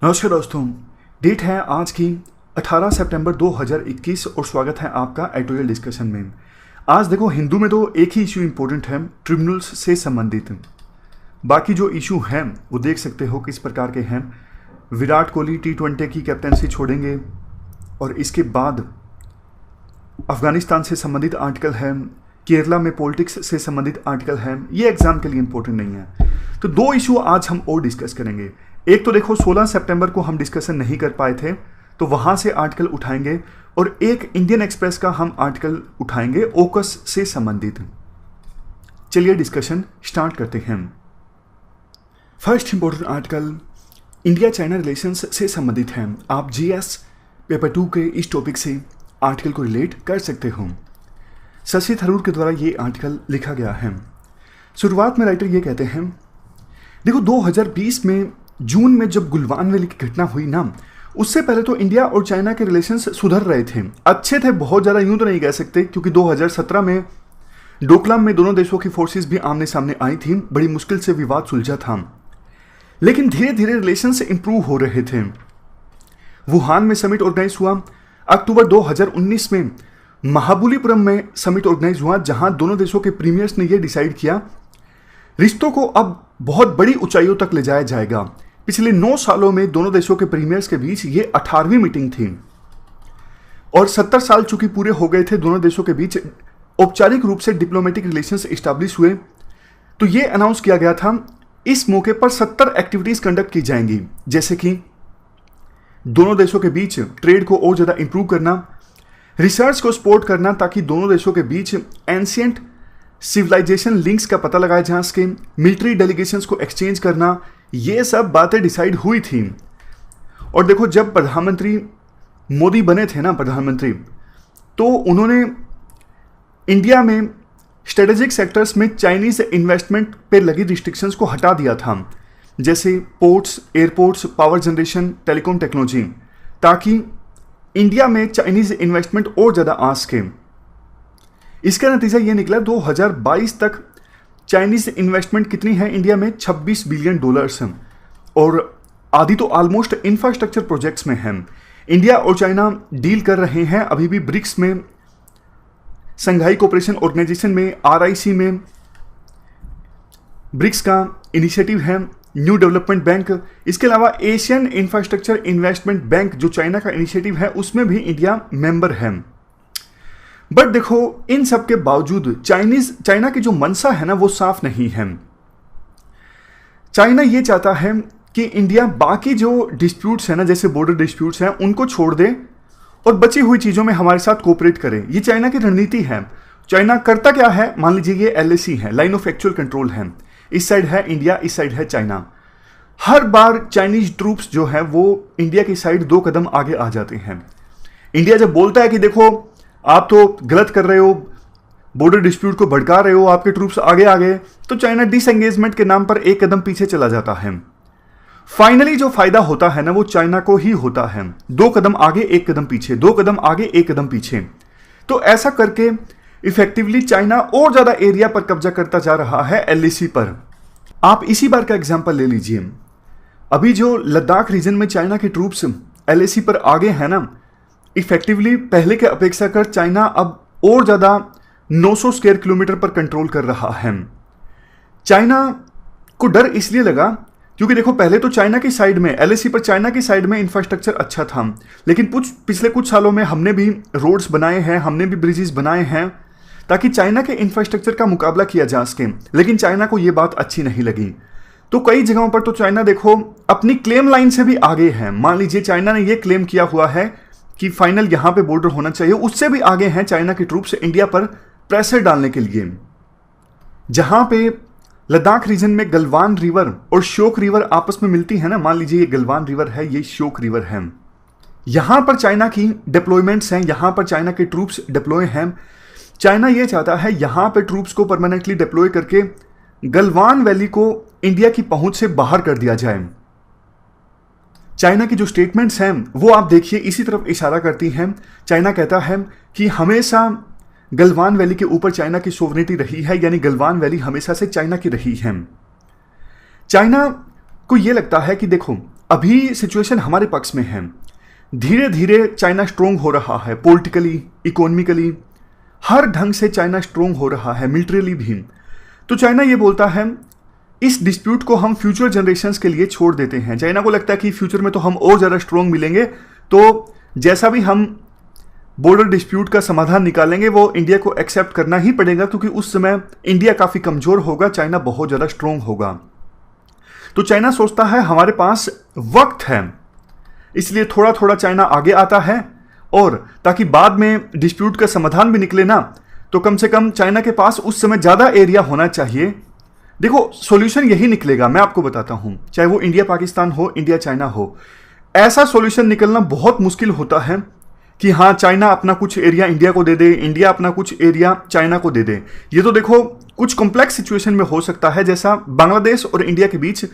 नमस्कार दोस्तों, डेट है आज की 18 सितंबर 2021 और स्वागत है आपका एडिटोरियल डिस्कशन में। आज देखो, हिंदू में तो एक ही इशू इंपॉर्टेंट है, ट्रिब्यूनल्स से संबंधित। बाकी जो इशू हैं वो देख सकते हो किस प्रकार के हैं। विराट कोहली T20 की कैप्टनसी छोड़ेंगे और इसके बाद अफगानिस्तान से संबंधित आर्टिकल है, केरला में पॉलिटिक्स से संबंधित आर्टिकल है। ये एग्जाम के लिए इंपॉर्टेंट नहीं है। तो दो इशू आज हम और डिस्कस करेंगे। एक तो देखो, 16 सितंबर को हम डिस्कशन नहीं कर पाए थे तो वहां से आर्टिकल उठाएंगे, और एक इंडियन एक्सप्रेस का हम आर्टिकल उठाएंगे ओकस से संबंधित। चलिए डिस्कशन स्टार्ट करते हैं। First important article India China relations से संबंधित है। आप GS पेपर 2 के इस टॉपिक से आर्टिकल को रिलेट कर सकते हो। शशि थरूर के द्वारा ये आर्टिकल लिखा गया है। शुरुआत में राइटर ये कहते हैं, देखो 2020 में जून में जब गुलवान वैली की घटना हुई ना, उससे पहले तो इंडिया और चाइना के रिलेशंस सुधर रहे थे, अच्छे थे, बहुत ज़्यादा यूं तो नहीं कह सकते, क्योंकि 2017 में डोकलाम में दोनों देशों की फोर्सेस भी आमने सामने आई थी, बड़ी मुश्किल से विवाद सुलझा था, लेकिन धीरे धीरे रिलेशंस इंप्रूव हो रहे थे। वुहान में समिट ऑर्गेनाइज हुआ, अक्टूबर 2019 में महाबलीपुरम में समिट ऑर्गेनाइज हुआ, जहां दोनों देशों के प्रीमियर्स ने यह डिसाइड किया रिश्तों को अब बहुत बड़ी ऊंचाइयों तक ले जाया जाएगा। पिछले 9 सालों में दोनों देशों के प्रीमियर्स के बीच ये 18वीं मीटिंग थी और 70 साल चूंकि पूरे हो गए थे दोनों देशों के बीच औपचारिक रूप से डिप्लोमेटिक रिलेशंस एस्टैब्लिश हुए। तो ये अनाउंस किया गया था इस मौके पर 70 एक्टिविटीज कंडक्ट की जाएंगी, जैसे कि दोनों देशों के बीच ट्रेड को और ज्यादा इंप्रूव करना, रिसर्च को सपोर्ट करना ताकि दोनों देशों के बीच एंशिएंट सिविलाइजेशन लिंक्स का पता लगाया जा सके, मिलिट्री डेलीगेशंस को एक्सचेंज करना, ये सब बातें डिसाइड हुई थी। और देखो, जब प्रधानमंत्री मोदी बने थे ना प्रधानमंत्री, तो उन्होंने इंडिया में स्ट्रेटेजिक सेक्टर्स में चाइनीज इन्वेस्टमेंट पे लगी रिस्ट्रिक्शंस को हटा दिया था, जैसे ports, airports, power generation, telecom technology, ताकि इंडिया में चाइनीज इन्वेस्टमेंट और ज़्यादा आ सके। इसका नतीजा ये निकला 2022 तक चाइनीज इन्वेस्टमेंट कितनी है इंडिया में, $26 बिलियन, और आधी तो ऑलमोस्ट इंफ्रास्ट्रक्चर प्रोजेक्ट्स में है। इंडिया और चाइना डील कर रहे हैं अभी भी ब्रिक्स में, संघाई कोऑपरेशन ऑर्गेनाइजेशन में, RIC में। ब्रिक्स का इनिशिएटिव है, न्यू डेवलपमेंट बैंक। इसके अलावा एशियन इंफ्रास्ट्रक्चर इन्वेस्टमेंट बैंक जो चाइना का इनिशिएटिव है, उसमें भी इंडिया मेंबर है। बट देखो, इन सब के बावजूद चाइना की जो मंशा है ना, वो साफ नहीं है। चाइना ये चाहता है कि इंडिया बाकी जो डिस्प्यूट्स है ना, जैसे बॉर्डर डिस्प्यूट्स हैं, उनको छोड़ दे और बची हुई चीजों में हमारे साथ कोऑपरेट करे। ये चाइना की रणनीति है। चाइना करता क्या है, मान लीजिए ये LAC है, लाइन ऑफ एक्चुअल कंट्रोल है, इस साइड है इंडिया, इस साइड है चाइना। हर बार चाइनीज ट्रूप्स जो है वो इंडिया की साइड 2 कदम आगे आ जाते हैं। इंडिया जब बोलता है कि देखो आप तो गलत कर रहे हो, बॉर्डर डिस्प्यूट को भड़का रहे हो, आपके ट्रूप्स आगे आ गए, तो चाइना डिसएंगेजमेंट के नाम पर 1 कदम पीछे चला जाता है। फाइनली जो फायदा होता है ना, वो चाइना को ही होता है। 2 कदम आगे 1 कदम पीछे, 2 कदम आगे 1 कदम पीछे। तो ऐसा करके इफेक्टिवली चाइना और ज्यादा एरिया पर कब्जा करता जा रहा है LAC पर। आप इसी बार का एग्जाम्पल ले लीजिए। अभी जो लद्दाख रीजन में चाइना के ट्रूप्स LAC पर आगे हैं ना, इफेक्टिवली पहले के अपेक्षा कर चाइना अब और ज्यादा 900 स्क्वायर किलोमीटर पर कंट्रोल कर रहा है। चाइना को डर इसलिए लगा क्योंकि देखो, पहले तो चाइना की साइड में, LAC पर चाइना की साइड में इंफ्रास्ट्रक्चर अच्छा था, लेकिन पिछले कुछ सालों में हमने भी रोड्स बनाए हैं, हमने भी ब्रिजेस बनाए हैं ताकि चाइना के इंफ्रास्ट्रक्चर का मुकाबला किया जा सके। लेकिन चाइना को यह बात अच्छी नहीं लगी, तो कई जगहों पर तो चाइना देखो अपनी क्लेम लाइन से भी आगे है। मान लीजिए चाइना ने यह क्लेम किया हुआ है कि फाइनल यहां पे बॉर्डर होना चाहिए, उससे भी आगे हैं चाइना के ट्रूप्स इंडिया पर प्रेशर डालने के लिए। जहां पे लद्दाख रीजन में गलवान रिवर और श्योक रिवर आपस में मिलती है ना, मान लीजिए ये गलवान रिवर है, ये श्योक रिवर है, यहां पर चाइना की डिप्लॉयमेंट्स हैं, यहां पर चाइना के ट्रूप्स डिप्लॉय हैं। चाइना ये चाहता है यहां पे ट्रूप्स को परमानेंटली डिप्लॉय करके गलवान वैली को इंडिया की पहुंच से बाहर कर दिया जाए। चाइना की जो स्टेटमेंट्स हैं वो आप देखिए इसी तरफ इशारा करती हैं। चाइना कहता है कि हमेशा गलवान वैली के ऊपर चाइना की सोवरेनिटी रही है, यानी गलवान वैली हमेशा से चाइना की रही है। चाइना को यह लगता है कि देखो, अभी सिचुएशन हमारे पक्ष में है। धीरे धीरे चाइना स्ट्रोंग हो रहा है, पॉलिटिकली, इकोनॉमिकली, हर ढंग से चाइना स्ट्रोंग हो रहा है, मिलिट्रीली भी। तो चाइना ये बोलता है इस डिस्प्यूट को हम फ्यूचर जनरेशंस के लिए छोड़ देते हैं। चाइना को लगता है कि फ्यूचर में तो हम और ज़्यादा स्ट्रोंग मिलेंगे, तो जैसा भी हम बॉर्डर डिस्प्यूट का समाधान निकालेंगे वो इंडिया को एक्सेप्ट करना ही पड़ेगा, क्योंकि उस समय इंडिया काफ़ी कमज़ोर होगा, चाइना बहुत ज़्यादा स्ट्रोंग होगा। तो चाइना सोचता है हमारे पास वक्त है, इसलिए थोड़ा थोड़ा चाइना आगे आता है, और ताकि बाद में डिस्प्यूट का समाधान भी निकले ना, तो कम से कम चाइना के पास उस समय ज़्यादा एरिया होना चाहिए। देखो सॉल्यूशन यही निकलेगा, मैं आपको बताता हूं, चाहे वो इंडिया पाकिस्तान हो, इंडिया चाइना हो, ऐसा सॉल्यूशन निकलना बहुत मुश्किल होता है कि हाँ चाइना अपना कुछ एरिया इंडिया को दे दे, इंडिया अपना कुछ एरिया चाइना को दे दे। ये तो देखो कुछ कॉम्प्लेक्स सिचुएशन में हो सकता है, जैसा बांग्लादेश और इंडिया के बीच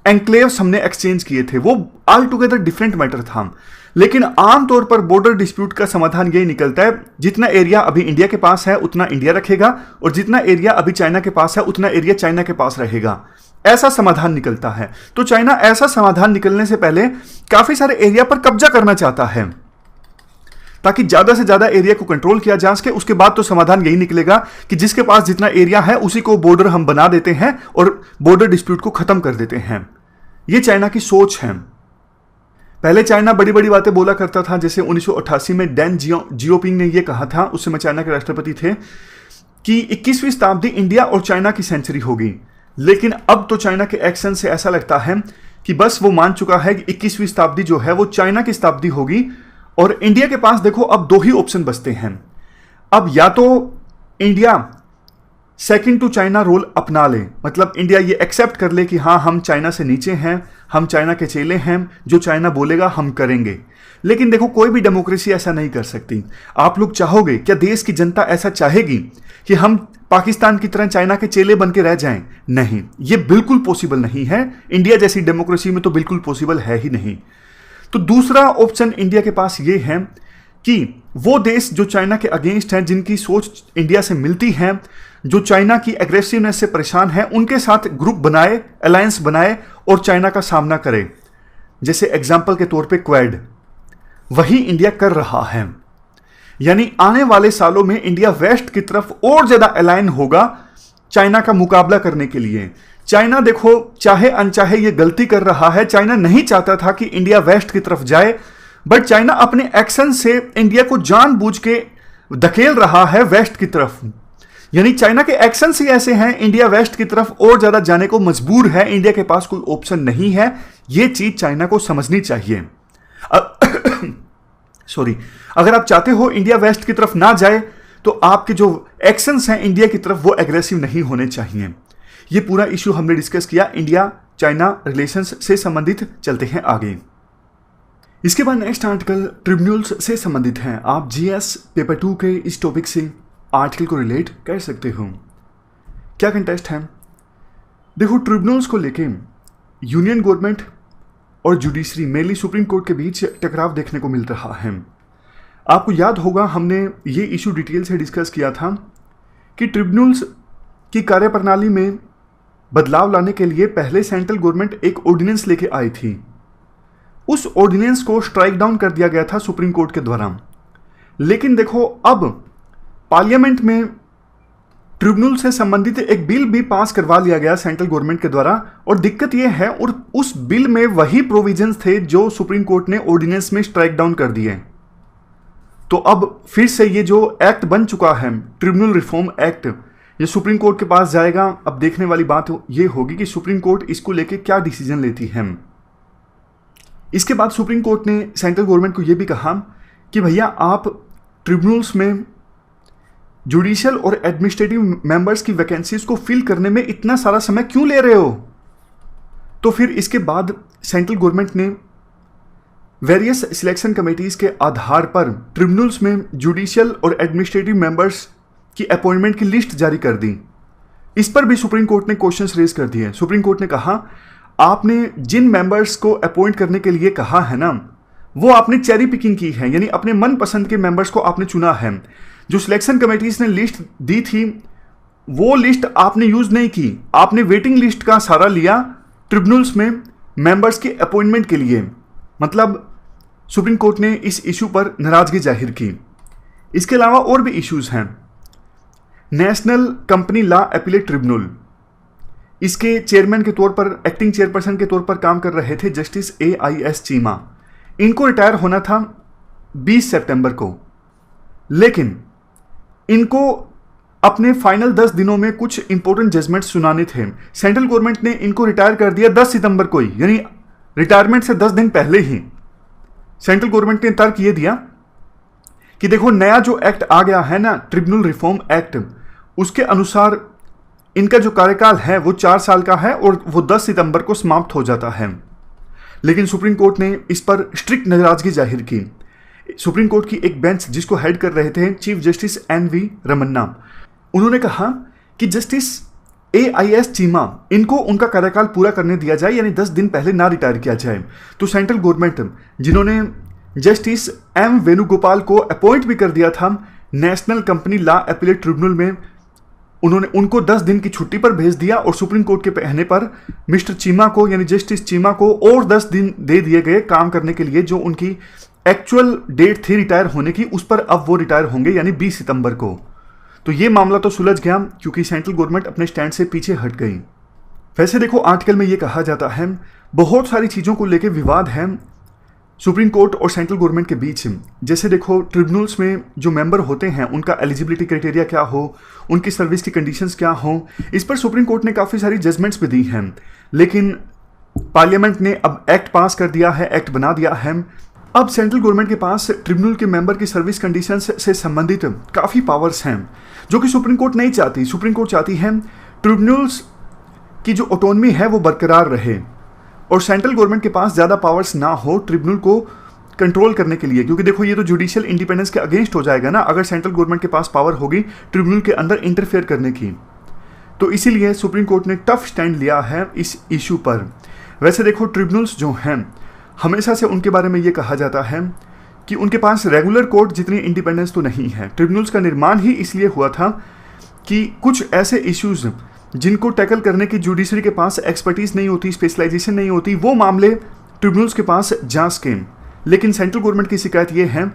एनक्लेव्स हमने एक्सचेंज किए थे, वो ऑल टुगेदर डिफरेंट मैटर था। लेकिन आमतौर पर बॉर्डर डिस्प्यूट का समाधान यही निकलता है, जितना एरिया अभी इंडिया के पास है उतना इंडिया रखेगा, और जितना एरिया अभी चाइना के पास है उतना एरिया चाइना के पास रहेगा, ऐसा समाधान निकलता है। तो चाइना ऐसा समाधान निकलने से पहले काफी सारे एरिया पर कब्जा करना चाहता है, ताकि ज्यादा से ज्यादा एरिया को कंट्रोल किया जा सके। उसके बाद तो समाधान यही निकलेगा कि जिसके पास जितना एरिया है उसी को बॉर्डर हम बना देते हैं और बॉर्डर डिस्प्यूट को खत्म कर देते हैं। ये चाइना की सोच है। पहले चाइना बड़ी बड़ी बातें बोला करता था, जैसे 1988 में डेन जियोपिंग ने यह कहा था, उस समय चाइना के राष्ट्रपति थे, कि 21वीं शताब्दी इंडिया और चाइना की सेंचुरी होगी। लेकिन अब तो चाइना के एक्शन से ऐसा लगता है कि बस वो मान चुका है कि 21वीं शताब्दी जो है वो चाइना की शताब्दी होगी, और इंडिया के पास देखो अब दो ही ऑप्शन बचते हैं। अब या तो India second to China role अपना ले, मतलब इंडिया ये एक्सेप्ट कर ले कि हाँ हम चाइना से नीचे हैं, हम चाइना के चेले हैं, जो चाइना बोलेगा हम करेंगे। लेकिन देखो कोई भी डेमोक्रेसी ऐसा नहीं कर सकती। आप लोग चाहोगे, क्या देश की जनता ऐसा चाहेगी कि हम पाकिस्तान की तरह चाइना के चेले बन के रह जाएं? नहीं, ये बिल्कुल पॉसिबल नहीं है। इंडिया जैसी डेमोक्रेसी में तो बिल्कुल पॉसिबल है ही नहीं। तो दूसरा ऑप्शन इंडिया के पास ये है कि वो देश जो चाइना के अगेंस्ट हैं, जिनकी सोच इंडिया से मिलती है, जो चाइना की एग्रेसिवनेस से परेशान है, उनके साथ ग्रुप बनाए, अलायंस बनाए और चाइना का सामना करे। जैसे एग्जाम्पल के तौर पे क्वाड, वही इंडिया कर रहा है। यानी आने वाले सालों में इंडिया वेस्ट की तरफ और ज्यादा अलाइन होगा चाइना का मुकाबला करने के लिए। चाइना देखो चाहे अनचाहे ये गलती कर रहा है। चाइना नहीं चाहता था कि इंडिया वेस्ट की तरफ जाए, बट चाइना अपने एक्शन से इंडिया को जानबूझ के धकेल रहा है वेस्ट की तरफ। यानी चाइना के एक्शन ही ऐसे हैं, इंडिया वेस्ट की तरफ और ज्यादा जाने को मजबूर है, इंडिया के पास कोई ऑप्शन नहीं है। ये चीज चाइना को समझनी चाहिए। सॉरी, अगर आप चाहते हो इंडिया वेस्ट की तरफ ना जाए, तो आपके जो एक्शंस हैं इंडिया की तरफ वो एग्रेसिव नहीं होने चाहिए। ये पूरा इश्यू हमने डिस्कस किया इंडिया चाइना रिलेशंस से संबंधित। चलते हैं आगे। इसके बाद नेक्स्ट आर्टिकल ट्रिब्यूनल्स से संबंधित है। आप जीएस पेपर 2 के इस टॉपिक से आर्टिकल को रिलेट कर सकते हो। क्या कंटेस्ट है? देखो, ट्रिब्यूनल्स को लेके यूनियन गवर्नमेंट और जुडिशरी, मेनली सुप्रीम कोर्ट के बीच टकराव देखने को मिल रहा है। आपको याद होगा हमने ये इशू डिटेल से डिस्कस किया था कि ट्रिब्यूनल्स की कार्यप्रणाली में बदलाव लाने के लिए पहले सेंट्रल गवर्नमेंट एक ऑर्डिनेंस लेके आई थी। उस ऑर्डिनेंस को स्ट्राइक डाउन कर दिया गया था सुप्रीम कोर्ट के द्वारा। लेकिन देखो, अब पार्लियामेंट में ट्रिब्यूनल से संबंधित एक बिल भी पास करवा लिया गया सेंट्रल गवर्नमेंट के द्वारा। और दिक्कत यह है, और उस बिल में वही प्रोविजंस थे जो सुप्रीम कोर्ट ने ऑर्डिनेंस में स्ट्राइक डाउन कर दिए। तो अब फिर से ये जो एक्ट बन चुका है, ट्रिब्यूनल रिफॉर्म एक्ट, ये सुप्रीम कोर्ट के पास जाएगा। अब देखने वाली बात ये होगी कि सुप्रीम कोर्ट इसको लेके क्या डिसीजन लेती है। इसके बाद सुप्रीम कोर्ट ने सेंट्रल गवर्नमेंट को यह भी कहा कि भैया आप ट्रिब्यूनल्स में जुडिशियल और एडमिनिस्ट्रेटिव मेंबर्स की वैकेंसीज को फिल करने में इतना सारा समय क्यों ले रहे हो। तो फिर इसके बाद सेंट्रल गवर्नमेंट ने वेरियस सिलेक्शन कमेटीज के आधार पर ट्रिब्यूनल्स में जुडिशियल और एडमिनिस्ट्रेटिव मेंबर्स की अपॉइंटमेंट की लिस्ट जारी कर दी। इस पर भी सुप्रीम कोर्ट ने क्वेश्चंस रेज कर दिए। सुप्रीम कोर्ट ने कहा, आपने जिन मेंबर्स को अपॉइंट करने के लिए कहा है ना, वो आपने चेरी पिकिंग की है, यानी अपने मनपसंद के मेंबर्स को आपने चुना है। जो सिलेक्शन कमेटीज ने लिस्ट दी थी वो लिस्ट आपने यूज नहीं की, आपने वेटिंग लिस्ट का सहारा लिया ट्रिब्यूनल्स में मेंबर्स के अपॉइंटमेंट के लिए, मतलब सुप्रीम कोर्ट ने इस इशू पर नाराजगी जाहिर की। इसके अलावा और भी इश्यूज हैं। National company law appellate tribunal, इसके चेयरमैन के तौर पर, एक्टिंग चेयरपर्सन के तौर पर काम कर रहे थे जस्टिस AIS चीमा। इनको रिटायर होना था 20 सितंबर को, लेकिन इनको अपने फाइनल 10 दिनों में कुछ इंपॉर्टेंट जजमेंट सुनाने थे। सेंट्रल गवर्नमेंट ने इनको रिटायर कर दिया 10 सितंबर को ही, यानी रिटायरमेंट से 10 दिन पहले ही सेंट्रल गवर्नमेंट ने तर्क ये दिया कि देखो नया जो एक्ट आ गया है ना, ट्रिब्यूनल रिफॉर्म एक्ट, उसके अनुसार इनका जो कार्यकाल है वो 4 साल का है और वो 10 सितंबर को समाप्त हो जाता है। लेकिन सुप्रीम कोर्ट ने इस पर स्ट्रिक्ट नाराजगी जाहिर की। सुप्रीम कोर्ट की एक बेंच जिसको हेड कर रहे थे चीफ जस्टिस NV रमन्ना, उन्होंने कहा कि जस्टिस AIS चीमा इनको उनका कार्यकाल पूरा करने दिया जाए, यानी 10 दिन पहले ना रिटायर किया जाए। तो सेंट्रल गवर्नमेंट, जिन्होंने जस्टिस M वेणुगोपाल को अपॉइंट भी कर दिया था national company law appellate tribunal में, उन्होंने उनको 10 दिन की छुट्टी पर भेज दिया और सुप्रीम कोर्ट के कहने पर मिस्टर चीमा को, यानी जस्टिस चीमा को और 10 दिन दे दिए गए काम करने के लिए। जो उनकी एक्चुअल डेट थी रिटायर होने की, उस पर अब वो रिटायर होंगे, यानी 20 सितंबर को। तो ये मामला तो सुलझ गया क्योंकि सेंट्रल गवर्नमेंट अपने स्टैंड से पीछे हट गई। वैसे देखो, आर्टिकल में ये कहा जाता है बहुत सारी चीज़ों को लेकर विवाद है सुप्रीम कोर्ट और सेंट्रल गवर्नमेंट के बीच। जैसे देखो, ट्रिब्यूनल्स में जो मेंबर होते हैं उनका एलिजिबिलिटी क्राइटेरिया क्या हो, उनकी सर्विस की कंडीशंस क्या हो, इस पर सुप्रीम कोर्ट ने काफ़ी सारी जजमेंट्स भी दी हैं। लेकिन पार्लियामेंट ने अब एक्ट पास कर दिया है, एक्ट बना दिया है। अब सेंट्रल गवर्नमेंट के पास ट्रिब्यूनल के मेंबर की सर्विस कंडीशंस से संबंधित काफ़ी पावर्स हैं जो कि सुप्रीम कोर्ट नहीं चाहती। सुप्रीम कोर्ट चाहती है ट्रिब्यूनल्स की जो ऑटोनमी है वो बरकरार रहे और सेंट्रल गवर्नमेंट के पास ज़्यादा पावर्स ना हो ट्रिब्यूनल को कंट्रोल करने के लिए, क्योंकि देखो ये तो जुडिशियल इंडिपेंडेंस के अगेंस्ट हो जाएगा ना अगर सेंट्रल गवर्नमेंट के पास पावर होगी ट्रिब्यूनल के अंदर इंटरफेयर करने की। तो इसीलिए सुप्रीम कोर्ट ने टफ स्टैंड लिया है इस इशू पर। वैसे देखो, ट्रिब्यूनल्स जो हैं हमेशा से उनके बारे में ये कहा जाता है कि उनके पास रेगुलर कोर्ट जितनी इंडिपेंडेंस तो नहीं है। ट्रिब्यूनल्स का निर्माण ही इसलिए हुआ था कि कुछ ऐसे इश्यूज जिनको टैकल करने की जुडिशरी के पास एक्सपर्टीज नहीं होती, स्पेशलाइजेशन नहीं होती, वो मामले ट्रिब्यूनल्स के पास जा सकें। लेकिन सेंट्रल गवर्नमेंट की शिकायत ये है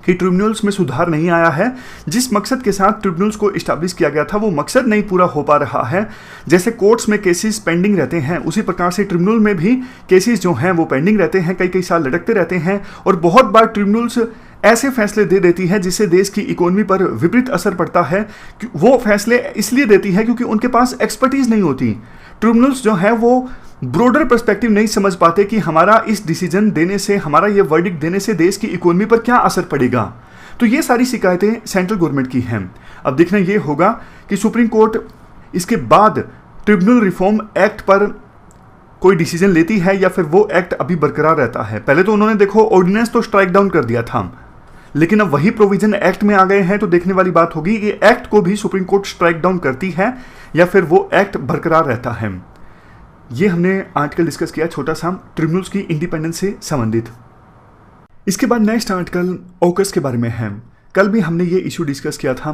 कि ट्रिब्यूनल्स में सुधार नहीं आया है। जिस मकसद के साथ ट्रिब्यूनल्स को इस्टेब्लिश किया गया था वो मकसद नहीं पूरा हो पा रहा है। जैसे कोर्ट्स में केसेस पेंडिंग रहते हैं, उसी प्रकार से ट्रिब्यूनल में भी केसेस जो हैं वो पेंडिंग रहते हैं, कई कई साल लटकते रहते हैं। और बहुत बार ट्रिब्यूनल्स ऐसे फैसले दे देती है जिससे देश की इकोनॉमी पर विपरीत असर पड़ता है। वो फैसले इसलिए देती है क्योंकि उनके पास एक्सपर्टीज नहीं होती। ट्रिब्यूनल्स जो है वो ब्रॉडर पर्सपेक्टिव नहीं समझ पाते कि हमारा इस डिसीजन देने से, हमारा ये वर्डिक्ट देने से देश की इकोनॉमी पर क्या असर पड़ेगा। तो ये सारी शिकायतें सेंट्रल गवर्नमेंट की हैं। अब देखना ये होगा कि सुप्रीम कोर्ट इसके बाद ट्रिब्यूनल रिफॉर्म एक्ट पर कोई डिसीजन लेती है या फिर वो एक्ट अभी बरकरार रहता है। पहले तो उन्होंने देखो ऑर्डिनेंस तो स्ट्राइक डाउन कर दिया था, लेकिन अब वही प्रोविजन एक्ट में आ गए हैं। तो देखने वाली बात होगी कि एक्ट को भी सुप्रीम कोर्ट स्ट्राइक डाउन करती है या फिर वो एक्ट बरकरार रहता है। ये हमने आर्टिकल डिस्कस किया छोटा सा ट्रिब्यूनल्स की इंडिपेंडेंस से संबंधित। इसके बाद नेक्स्ट आर्टिकल ऑकस के बारे में है। कल भी हमने ये इशू डिस्कस किया था।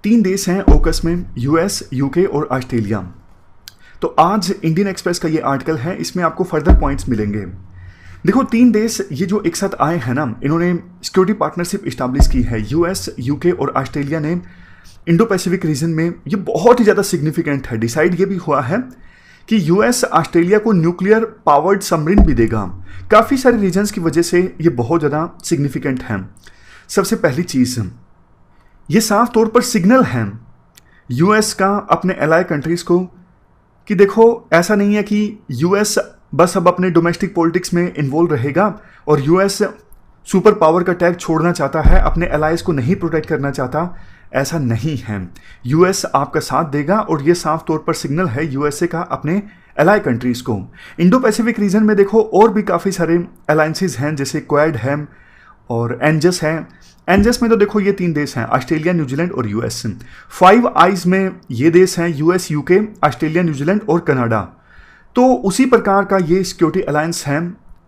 3 देश हैं ऑकस में, US, UK और ऑस्ट्रेलिया। तो आज इंडियन एक्सप्रेस का ये आर्टिकल है, इसमें आपको फर्दर पॉइंट्स मिलेंगे। देखो, 3 देश ये जो एक साथ आए हैं ना, इन्होंने सिक्योरिटी पार्टनरशिप इस्टेब्लिश की है। US, UK और ऑस्ट्रेलिया ने इंडो पैसिफिक रीजन में। ये बहुत ही ज़्यादा सिग्निफिकेंट है। डिसाइड ये भी हुआ है कि US ऑस्ट्रेलिया को न्यूक्लियर पावर्ड सबमरीन भी देगा। काफ़ी सारे रीजन्स की वजह से ये बहुत ज़्यादा सिग्निफिकेंट है। सबसे पहली चीज़, ये साफ तौर पर सिग्नल है US का अपने एलाय कंट्रीज़ को कि देखो, ऐसा नहीं है कि US बस अब अपने डोमेस्टिक पॉलिटिक्स में इन्वॉल्व रहेगा और US सुपर पावर का टैग छोड़ना चाहता है, अपने एलाइज को नहीं प्रोटेक्ट करना चाहता। ऐसा नहीं है। US आपका साथ देगा और ये साफ तौर पर सिग्नल है USA का अपने एलाय कंट्रीज़ को। इंडो पैसिफिक रीजन में देखो और भी काफ़ी सारे अलायंसेज हैं, जैसे क्वाड है और एंजस है। एंजस में तो देखो ये 3 देश हैं, ऑस्ट्रेलिया, न्यूजीलैंड और US। 5 आइज में ये देश हैं US, UK, ऑस्ट्रेलिया, न्यूजीलैंड और कनाडा। तो उसी प्रकार का ये सिक्योरिटी अलायंस है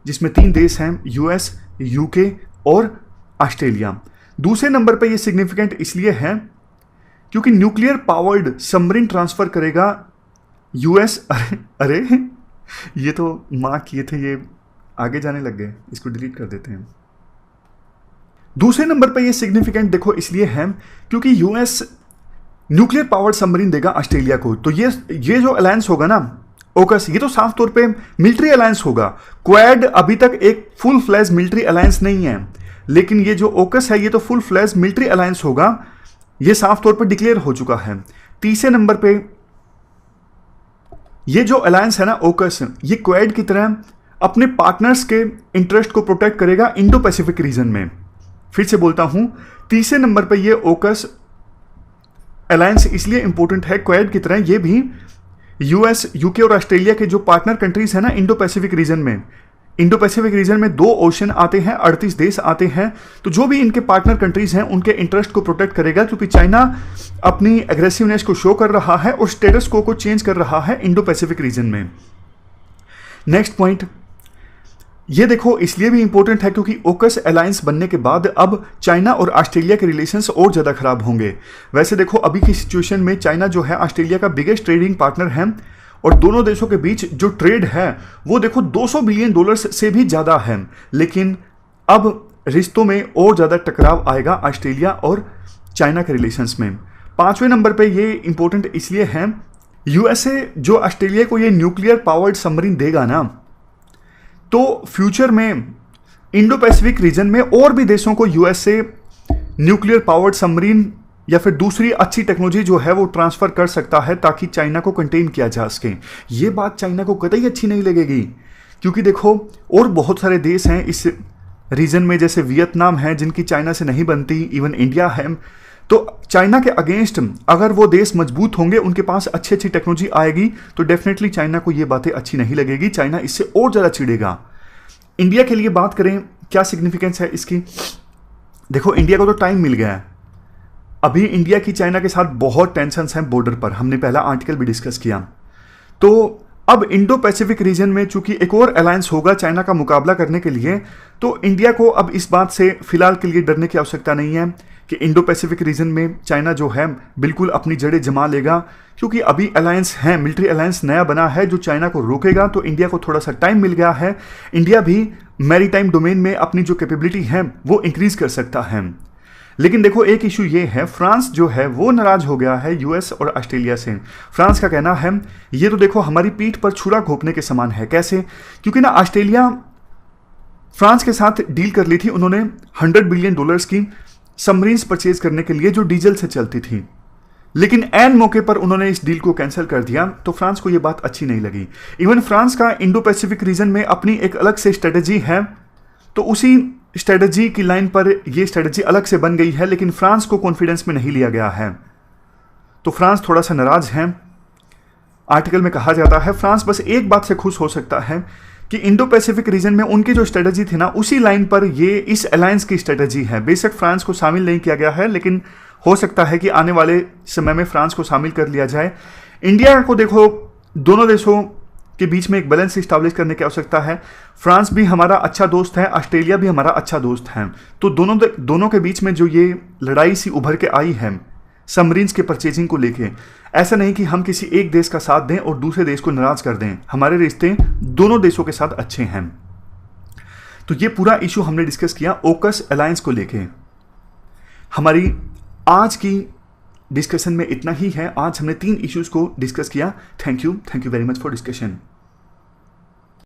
जिसमें 3 देश हैं, US, UK और ऑस्ट्रेलिया। दूसरे नंबर पे ये सिग्निफिकेंट इसलिए है क्योंकि न्यूक्लियर पावर्ड सबमरीन ट्रांसफर करेगा US। अरे ये तो मार्क किए थे, ये आगे जाने लग गए, इसको डिलीट कर देते हैं। दूसरे नंबर पे ये सिग्निफिकेंट देखो इसलिए है क्योंकि यूएस न्यूक्लियर पावर्ड सबमरीन देगा ऑस्ट्रेलिया को। तो ये जो अलायंस होगा ना ओकस, ये तो साफ तौर पे मिलिट्री अलायंस होगा। क्वाड अभी तक एक फुल फ्लैज मिलिट्री अलायंस नहीं है, लेकिन ये जो ओकस है ये तो फुल फ्लैज मिलिट्री अलायंस होगा, ये साफ तौर पे डिक्लेयर हो चुका है। तीसरे नंबर पे ये जो अलायंस है ना ओकस, ये क्वाड की तरह अपने पार्टनर्स के इंटरेस्ट को प्रोटेक्ट करेगा इंडो पैसिफिक रीजन में। फिर से बोलता हूं, तीसरे नंबर पे ये ओकस अलायंस इसलिए इंपॉर्टेंट है क्वाड की तरह, ये भी यूएस, यूके और ऑस्ट्रेलिया के जो पार्टनर कंट्रीज है ना इंडो पैसिफिक रीजन में, इंडो पैसिफिक रीजन में 2 ओशन आते हैं, 38 देश आते हैं। तो जो भी इनके पार्टनर कंट्रीज हैं उनके इंटरेस्ट को प्रोटेक्ट करेगा, क्योंकि चाइना अपनी एग्रेसिवनेस को शो कर रहा है और स्टेटस को चेंज कर रहा है इंडो पैसिफिक रीजन में। नेक्स्ट पॉइंट, ये देखो इसलिए भी इंपॉर्टेंट है क्योंकि ओकस अलायंस बनने के बाद अब चाइना और ऑस्ट्रेलिया के रिलेशंस और ज़्यादा खराब होंगे। वैसे देखो अभी की सिचुएशन में चाइना जो है ऑस्ट्रेलिया का बिगेस्ट ट्रेडिंग पार्टनर है और दोनों देशों के बीच जो ट्रेड है वो देखो $200 बिलियन से भी ज़्यादा है। लेकिन अब रिश्तों में और ज़्यादा टकराव आएगा ऑस्ट्रेलिया और चाइना के रिलेशंस में। 5वें नंबर पर ये इंपॉर्टेंट इसलिए है, यूएसए जो ऑस्ट्रेलिया को ये न्यूक्लियर पावर्ड सबमरीन देगा ना, तो फ्यूचर में इंडो पैसिफिक रीजन में और भी देशों को यूएसए न्यूक्लियर पावर्ड सबमरीन या फिर दूसरी अच्छी टेक्नोलॉजी जो है वो ट्रांसफर कर सकता है ताकि चाइना को कंटेन किया जा सके। ये बात चाइना को कतई अच्छी नहीं लगेगी, क्योंकि देखो और बहुत सारे देश हैं इस रीजन में, जैसे वियतनाम है जिनकी चाइना से नहीं बनती, इवन इंडिया है। तो चाइना के अगेंस्ट अगर वो देश मजबूत होंगे, उनके पास अच्छी अच्छी टेक्नोलॉजी आएगी, तो डेफिनेटली चाइना को ये बातें अच्छी नहीं लगेगी, चाइना इससे और ज़्यादा चिढ़ेगा। इंडिया के लिए बात करें, क्या सिग्निफिकेंस है इसकी? देखो इंडिया को तो टाइम मिल गया है, अभी इंडिया की चाइना के साथ बहुत टेंशन्स हैं बॉर्डर पर, हमने पहला आर्टिकल भी डिस्कस किया। तो अब इंडो पैसिफिक रीजन में चूंकि एक और अलायंस होगा चाइना का मुकाबला करने के लिए, तो इंडिया को अब इस बात से फिलहाल के लिए डरने की आवश्यकता नहीं है कि इंडो पैसिफिक रीजन में चाइना जो है बिल्कुल अपनी जड़ें जमा लेगा, क्योंकि अभी अलायंस है, मिलिट्री अलायंस नया बना है जो चाइना को रोकेगा। तो इंडिया को थोड़ा सा टाइम मिल गया है, इंडिया भी मैरीटाइम डोमेन में अपनी जो कैपेबिलिटी है वो इंक्रीज कर सकता है। लेकिन देखो एक इशू ये है, फ्रांस जो है वो नाराज हो गया है यूएस और ऑस्ट्रेलिया से। फ्रांस का कहना है ये तो देखो हमारी पीठ पर छुरा घोंपने के समान है। कैसे? क्योंकि ना ऑस्ट्रेलिया फ्रांस के साथ डील कर ली थी उन्होंने $100 बिलियन की सबमरीन्स परचेज करने के लिए जो डीजल से चलती थी, लेकिन एन मौके पर उन्होंने इस डील को कैंसिल कर दिया। तो फ्रांस को यह बात अच्छी नहीं लगी। इवन फ्रांस का इंडो पैसिफिक रीजन में अपनी एक अलग से स्ट्रेटजी है, तो उसी स्ट्रेटजी की लाइन पर यह स्ट्रेटजी अलग से बन गई है, लेकिन फ्रांस को कॉन्फिडेंस में नहीं लिया गया है। तो फ्रांस थोड़ा सा नाराज है। आर्टिकल में कहा जाता है फ्रांस बस एक बात से खुश हो सकता है कि इंडो पैसिफिक रीजन में उनकी जो स्ट्रेटजी थी ना, उसी लाइन पर ये इस अलायंस की स्ट्रेटजी है। बेशक फ्रांस को शामिल नहीं किया गया है, लेकिन हो सकता है कि आने वाले समय में फ्रांस को शामिल कर लिया जाए। इंडिया को देखो दोनों देशों के बीच में एक बैलेंस इस्टेब्लिश करने की आवश्यकता है। फ्रांस भी हमारा अच्छा दोस्त है, ऑस्ट्रेलिया भी हमारा अच्छा दोस्त है। तो दोनों के बीच में जो ये लड़ाई सी उभर के आई है सबमरीन्स के परचेजिंग को लेके, ऐसा नहीं कि हम किसी एक देश का साथ दें और दूसरे देश को नाराज कर दें। हमारे रिश्ते दोनों देशों के साथ अच्छे हैं। तो ये पूरा इशू हमने डिस्कस किया ओकस अलायंस को लेके। हमारी आज की डिस्कशन में इतना ही है। आज हमने 3 इश्यूज को डिस्कस किया। Thank you very much for discussion.